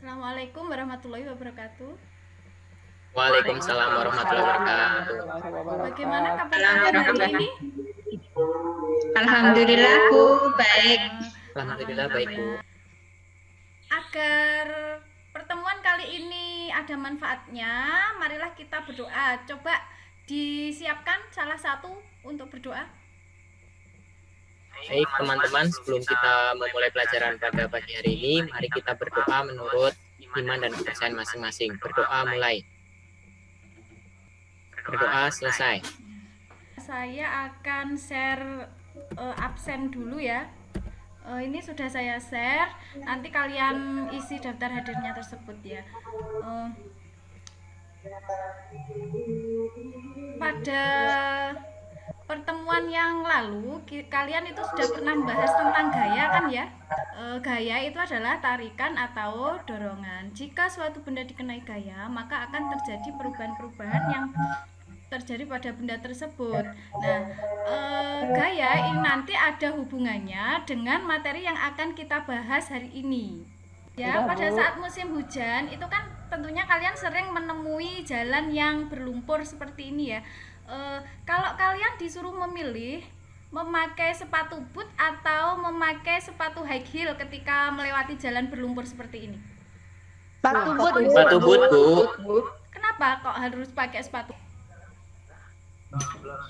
Assalamualaikum warahmatullahi wabarakatuh. Waalaikumsalam warahmatullahi wabarakatuh. Bagaimana kabar Salam kalian hari warahmatullahi. ini? Alhamdulillah Bu, baik. Alhamdulillah baik Bu. Agar pertemuan kali ini ada manfaatnya, marilah kita berdoa. Coba disiapkan salah satu untuk berdoa. Baik teman-teman, sebelum kita memulai pelajaran pada pagi hari ini, mari kita berdoa menurut iman dan kepercayaan masing-masing. Berdoa mulai. Berdoa selesai. Saya akan share absen dulu ya. Ini sudah saya share. Nanti kalian isi daftar hadirnya tersebut ya. Pada pertemuan yang lalu kalian itu sudah pernah membahas tentang gaya kan ya. Gaya itu adalah tarikan atau dorongan. Jika suatu benda dikenai gaya, maka akan terjadi perubahan-perubahan yang terjadi pada benda tersebut. Nah, gaya ini nanti ada hubungannya dengan materi yang akan kita bahas hari ini. Ya, pada saat musim hujan itu kan tentunya kalian sering menemui jalan yang berlumpur seperti ini ya. Kalau kalian disuruh memilih memakai sepatu boot atau memakai sepatu high heel ketika melewati jalan berlumpur seperti ini? Sepatu boot. Sepatu boot Bu. Kenapa kok harus pakai sepatu?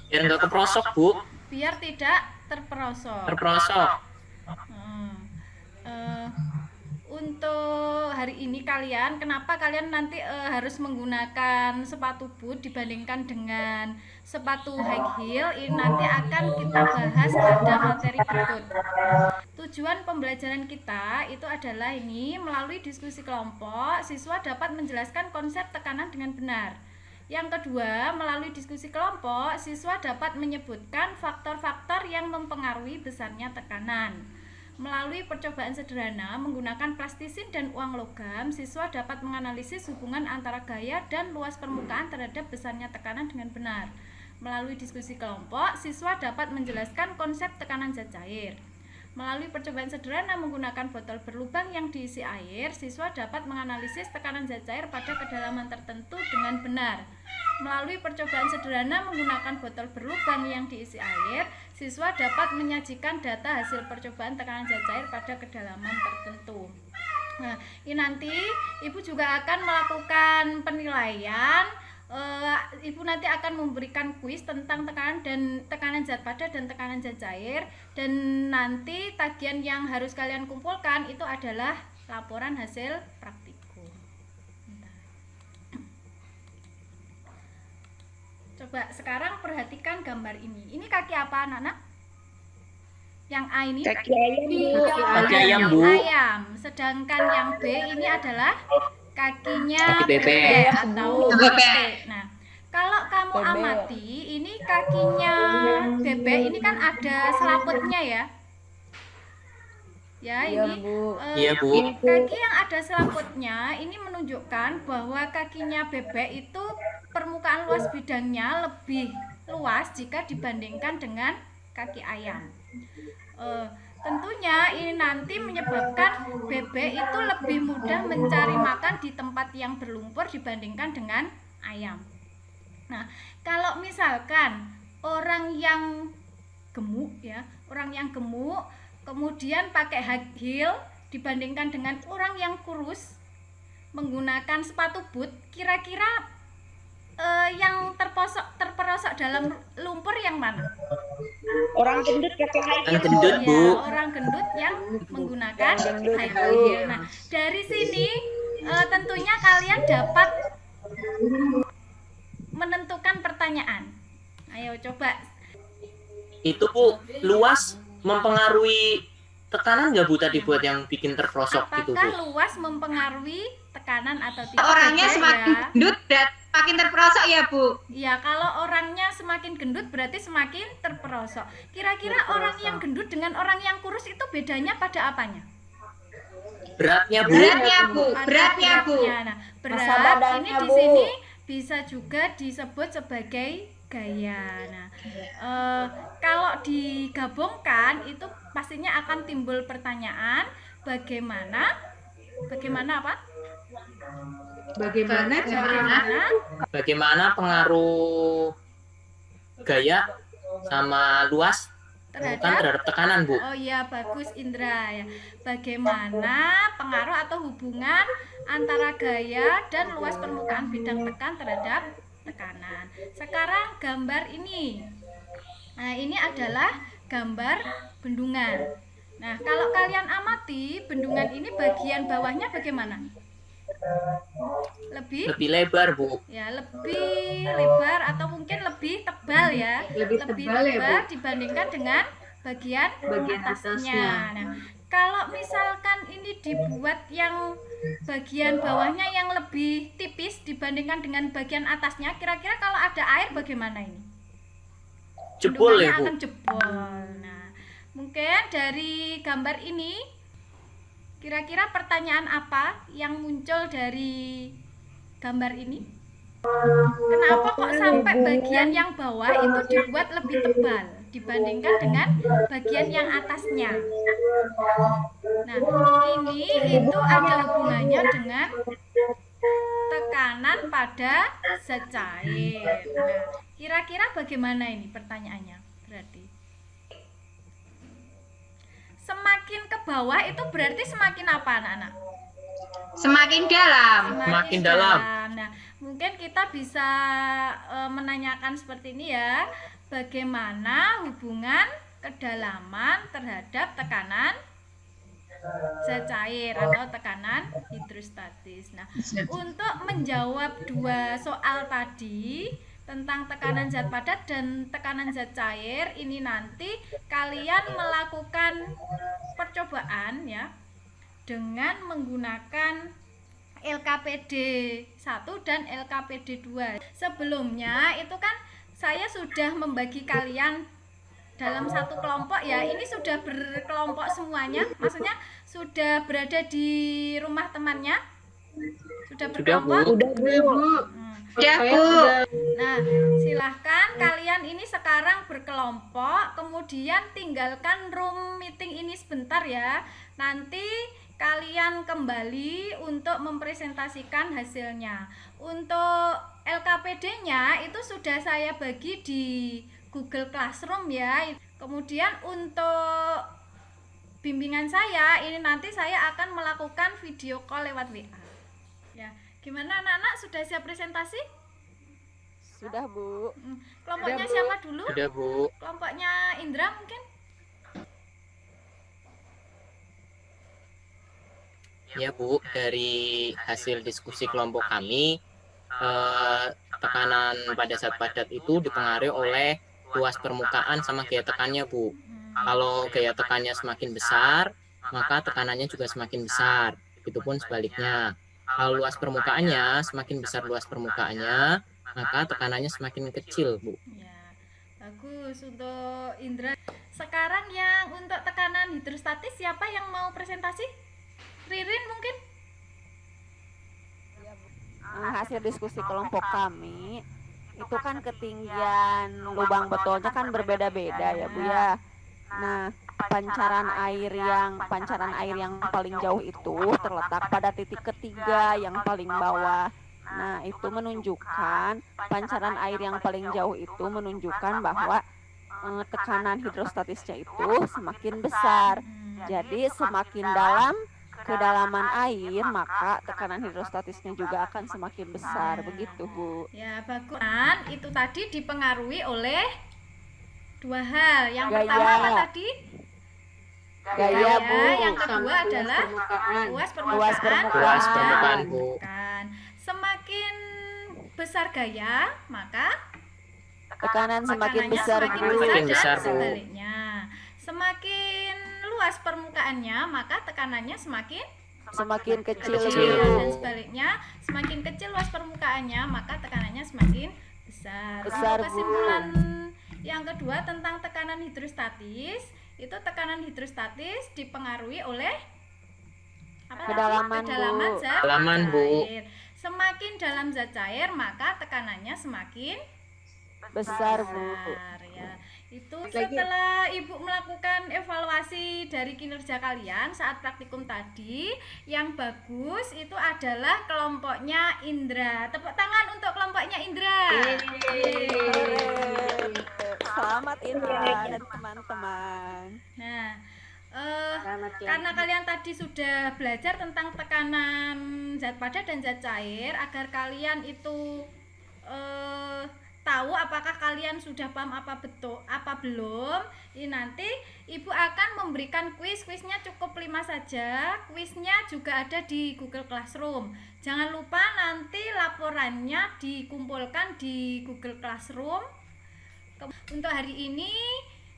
Biar nggak keprosok Bu. Biar tidak terperosok. Untuk hari ini kenapa kalian nanti harus menggunakan sepatu boot dibandingkan dengan sepatu high heel? Ini nanti akan kita bahas pada materi berikut. Tujuan pembelajaran kita itu adalah ini, melalui diskusi kelompok, siswa dapat menjelaskan konsep tekanan dengan benar. Yang kedua, melalui diskusi kelompok, siswa dapat menyebutkan faktor-faktor yang mempengaruhi besarnya tekanan. Melalui percobaan sederhana menggunakan plastisin dan uang logam, siswa dapat menganalisis hubungan antara gaya dan luas permukaan terhadap besarnya tekanan dengan benar. Melalui diskusi kelompok, siswa dapat menjelaskan konsep tekanan zat cair. Melalui percobaan sederhana menggunakan botol berlubang yang diisi air, siswa dapat menganalisis tekanan zat cair pada kedalaman tertentu dengan benar. Melalui percobaan sederhana menggunakan botol berlubang yang diisi air, siswa dapat menyajikan data hasil percobaan tekanan zat cair pada kedalaman tertentu. Nah, ini nanti Ibu juga akan melakukan penilaian. Ibu nanti akan memberikan kuis tentang tekanan zat padat dan tekanan zat cair, dan nanti tagihan yang harus kalian kumpulkan itu adalah laporan hasil praktikum. Coba sekarang perhatikan gambar ini. Ini kaki apa anak-anak? Yang A ini Kaki ayam Bu. Kaki ayam Bu. Ayam. Sedangkan yang B ini adalah kakinya Kaki bebek bebek atau bebek. Nah, kalau kamu amati, ini kakinya bebek ini kan ada selaputnya ya. Ya, ini Iya Bu. kaki yang ada selaputnya ini menunjukkan bahwa kakinya bebek itu permukaan luas bidangnya lebih luas jika dibandingkan dengan kaki ayam. Tentunya ini nanti menyebabkan bebek itu lebih mudah mencari makan di tempat yang berlumpur dibandingkan dengan ayam. Nah, kalau misalkan orang yang gemuk ya, kemudian pakai high heel dibandingkan dengan orang yang kurus menggunakan sepatu boot, kira-kira yang terperosok dalam lumpur yang mana? Orang gendut pakai high heel. Gendut Bu. Ya, orang gendut yang menggunakan high heel. Nah, dari sini tentunya kalian dapat menentukan pertanyaan. Ayo coba. Itu Bu, luas mempengaruhi tekanan nggak Bu tadi buat yang bikin terperosok gitu Bu? Apakah luas mempengaruhi tekanan atau tidak? Orangnya Beda semakin ya. gendut dan makin terperosok ya Bu. Ya, kalau orangnya semakin gendut berarti semakin terperosok. Kira-kira orang yang gendut dengan orang yang kurus itu bedanya pada apanya? Beratnya Bu. Beratnya Bu. Nah, berat ini di sini bisa juga disebut sebagai gaya. Nah, kalau digabungkan itu pastinya akan timbul pertanyaan bagaimana apa? Bagaimana Bagaimana pengaruh gaya sama luas permukaan terhadap tekanan, Bu? Oh iya, bagus Indra ya. Bagaimana pengaruh atau hubungan antara gaya dan luas permukaan bidang tekan terhadap tekanan. Sekarang gambar ini. Nah, ini adalah gambar bendungan. Nah, kalau kalian amati bendungan ini bagian bawahnya bagaimana? Lebih lebar, Bu. Ya, lebih lebar atau mungkin lebih tebal ya. Lebih tebal dibandingkan dengan bagian atasnya. Nah, kalau misalkan ini dibuat yang bagian bawahnya yang lebih tipis dibandingkan dengan bagian atasnya, kira-kira kalau ada air bagaimana ini? Jebol ya, Bu. Akan jebol. Nah, mungkin dari gambar ini kira-kira pertanyaan apa yang muncul dari gambar ini? Kenapa kok sampai bagian yang bawah itu dibuat lebih tebal dibandingkan dengan bagian yang atasnya? Nah, ini itu ada hubungannya dengan tekanan pada zat cair. Nah, kira-kira bagaimana ini pertanyaannya? Berarti semakin ke bawah itu berarti semakin apa, anak-anak? Semakin dalam. Semakin dalam. Nah, mungkin kita bisa menanyakan seperti ini ya. Bagaimana hubungan kedalaman terhadap tekanan zat cair atau tekanan hidrostatis. Nah, untuk menjawab dua soal tadi tentang tekanan zat padat dan tekanan zat cair, ini nanti kalian melakukan percobaan ya dengan menggunakan LKPD 1 dan LKPD 2. Sebelumnya itu kan saya sudah membagi kalian dalam satu kelompok ya. Ini sudah berkelompok semuanya, maksudnya sudah berada di rumah temannya. Sudah berkelompok? Udah, Bu. Udah, Bu. Nah, silahkan kalian ini sekarang berkelompok, kemudian tinggalkan room meeting ini sebentar ya. Nanti kalian kembali untuk mempresentasikan hasilnya. Untuk LKPD-nya itu sudah saya bagi di Google Classroom ya. Kemudian untuk bimbingan saya ini nanti saya akan melakukan video call lewat WA. Ya, gimana anak-anak, sudah siap presentasi? Sudah, Bu. Kelompoknya siapa dulu? Sudah, Bu. Kelompoknya Indra mungkin? Ya, Bu, dari hasil diskusi kelompok kami, tekanan pada zat padat itu dipengaruhi oleh luas permukaan sama gaya tekannya, Bu. Kalau gaya tekannya semakin besar, maka tekanannya juga semakin besar. Begitupun sebaliknya. Kalau luas permukaannya semakin besar luas permukaannya, maka tekanannya semakin kecil, Bu. Ya, bagus untuk Indra. Sekarang yang untuk tekanan hidrostatis siapa yang mau presentasi? Ririn mungkin? Hasil diskusi kelompok kami itu kan ketinggian lubang botolnya kan berbeda-beda ya, Bu ya. Nah, pancaran air yang paling jauh itu terletak pada titik ketiga yang paling bawah. Nah, itu menunjukkan pancaran air yang paling jauh itu menunjukkan bahwa tekanan hidrostatisnya itu semakin besar. Jadi semakin dalam kedalaman air, maka tekanan hidrostatisnya juga akan semakin besar. Begitu, Bu. Ya, bagus. Itu tadi dipengaruhi oleh dua hal. Yang Gaya. pertama apa tadi? Gaya, Bu. Yang kedua adalah luas Luas permukaan, Bu. Semakin besar gaya, maka Tekanan semakin tekanannya besar, semakin Bu. besar Semakin dan besar, Bu. sebaliknya. Semakin luas permukaannya, maka tekanannya semakin Semakin kecil, Kecil. Bu. dan sebaliknya, semakin kecil luas permukaannya, maka tekanannya semakin besar. Besar, Untuk Bu. kesimpulan yang kedua tentang tekanan hidrostatis, itu tekanan hidrostatis dipengaruhi oleh apa tadi? Kedalaman, Bu. zat Kedalaman, Bu. cair. Semakin dalam zat cair, maka tekanannya semakin Besar, Bu. ya. Itu setelah Ibu melakukan evaluasi dari kinerja kalian saat praktikum tadi, yang bagus itu adalah kelompoknya Indra. Tepuk tangan untuk kelompoknya Indra. Selamat Indra dan teman-teman. Nah, karena kalian tadi sudah belajar tentang tekanan zat padat dan zat cair, agar kalian itu tahu apakah kalian sudah paham apa belum. Ini nanti Ibu akan memberikan kuisnya cukup 5 saja. Kuisnya juga ada di Google Classroom. Jangan lupa nanti laporannya dikumpulkan di Google Classroom. Untuk hari ini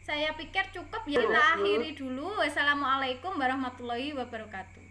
saya pikir cukup ya, kita akhiri dulu. Wassalamualaikum warahmatullahi wabarakatuh.